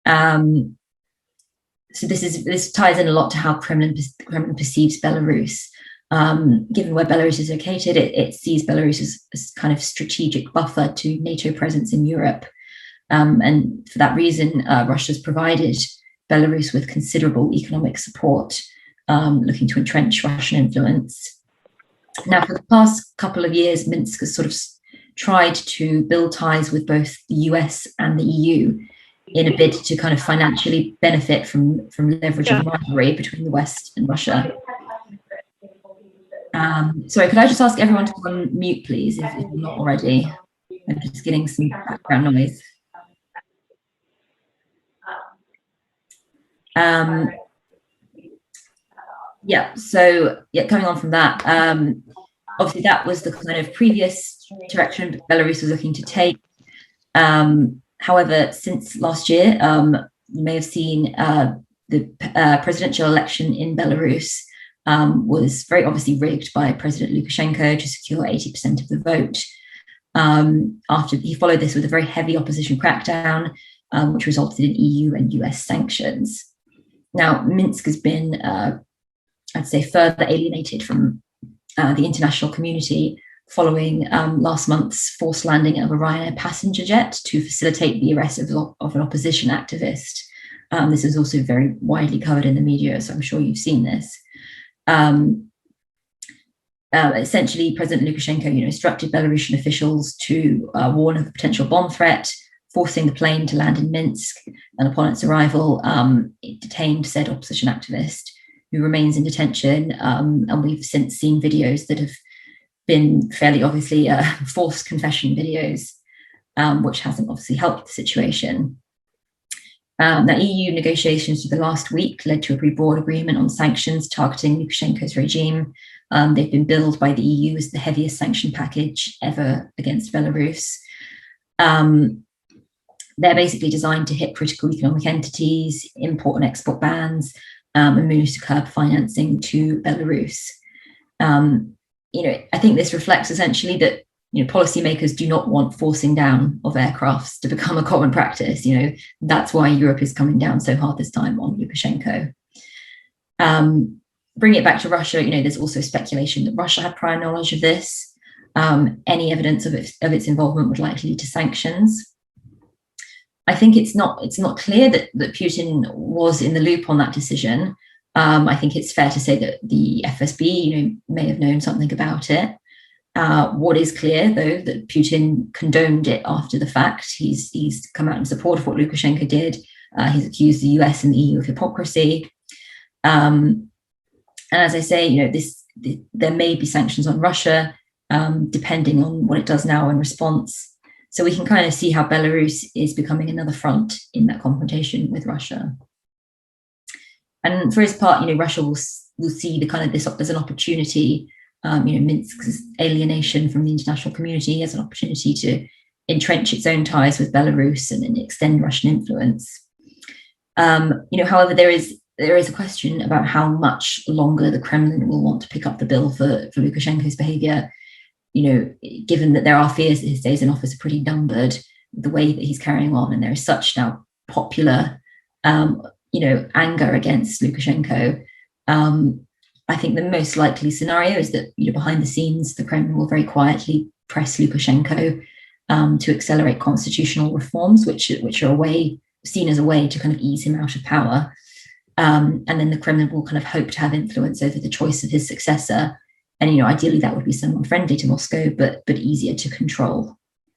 So this ties in a lot to how Kremlin perceives Belarus. Given where Belarus is located, it sees Belarus as kind of strategic buffer to NATO presence in Europe. And for that reason, Russia's provided Belarus with considerable economic support, looking to entrench Russian influence. Now, for the past couple of years, Minsk has sort of tried to build ties with both the US and the EU in a bid to kind of financially benefit from leveraging rivalry between the West and Russia. Sorry, could I just ask everyone to go on mute, please, if you're not already? I'm just getting some background noise. Coming on from that, obviously that was the kind of previous direction Belarus was looking to take. However, since last year, you may have seen the presidential election in Belarus was very obviously rigged by President Lukashenko to secure 80% of the vote. After he followed this with a very heavy opposition crackdown, which resulted in EU and US sanctions. Now, Minsk has been, I'd say, further alienated from the international community following last month's forced landing of a Ryanair passenger jet to facilitate the arrest of an opposition activist. This is also very widely covered in the media, so I'm sure you've seen this. Essentially, President Lukashenko, instructed Belarusian officials to warn of a potential bomb threat, forcing the plane to land in Minsk. And upon its arrival, it detained said opposition activist, who remains in detention. And we've since seen videos that have been fairly obviously forced confession videos, which hasn't obviously helped the situation. Now, EU negotiations for the last week led to a pretty broad agreement on sanctions targeting Lukashenko's regime. They've been billed by the EU as the heaviest sanction package ever against Belarus. They're basically designed to hit critical economic entities, import and export bans, and moves to curb financing to Belarus. I think this reflects essentially that policymakers do not want forcing down of aircrafts to become a common practice. That's why Europe is coming down so hard this time on Lukashenko. Bringing it back to Russia, there's also speculation that Russia had prior knowledge of this. Any evidence of its involvement would likely lead to sanctions. I think it's not clear that Putin was in the loop on that decision. I think it's fair to say that the FSB, may have known something about it. What is clear, though, that Putin condoned it after the fact. He's come out in support of what Lukashenko did. He's accused the US and the EU of hypocrisy. And as I say, there may be sanctions on Russia, depending on what it does now in response. So we can kind of see how Belarus is becoming another front in that confrontation with Russia. And for his part, Russia will see the kind of this as an opportunity. Minsk's alienation from the international community as an opportunity to entrench its own ties with Belarus and extend Russian influence. However, there is a question about how much longer the Kremlin will want to pick up the bill for Lukashenko's behavior. Given that there are fears that his days in office are pretty numbered, the way that he's carrying on, and there is such now popular, anger against Lukashenko. I think the most likely scenario is that, behind the scenes, the Kremlin will very quietly press Lukashenko to accelerate constitutional reforms, which are seen as a way to kind of ease him out of power. And then the Kremlin will kind of hope to have influence over the choice of his successor. And, ideally that would be someone friendly to Moscow, but easier to control.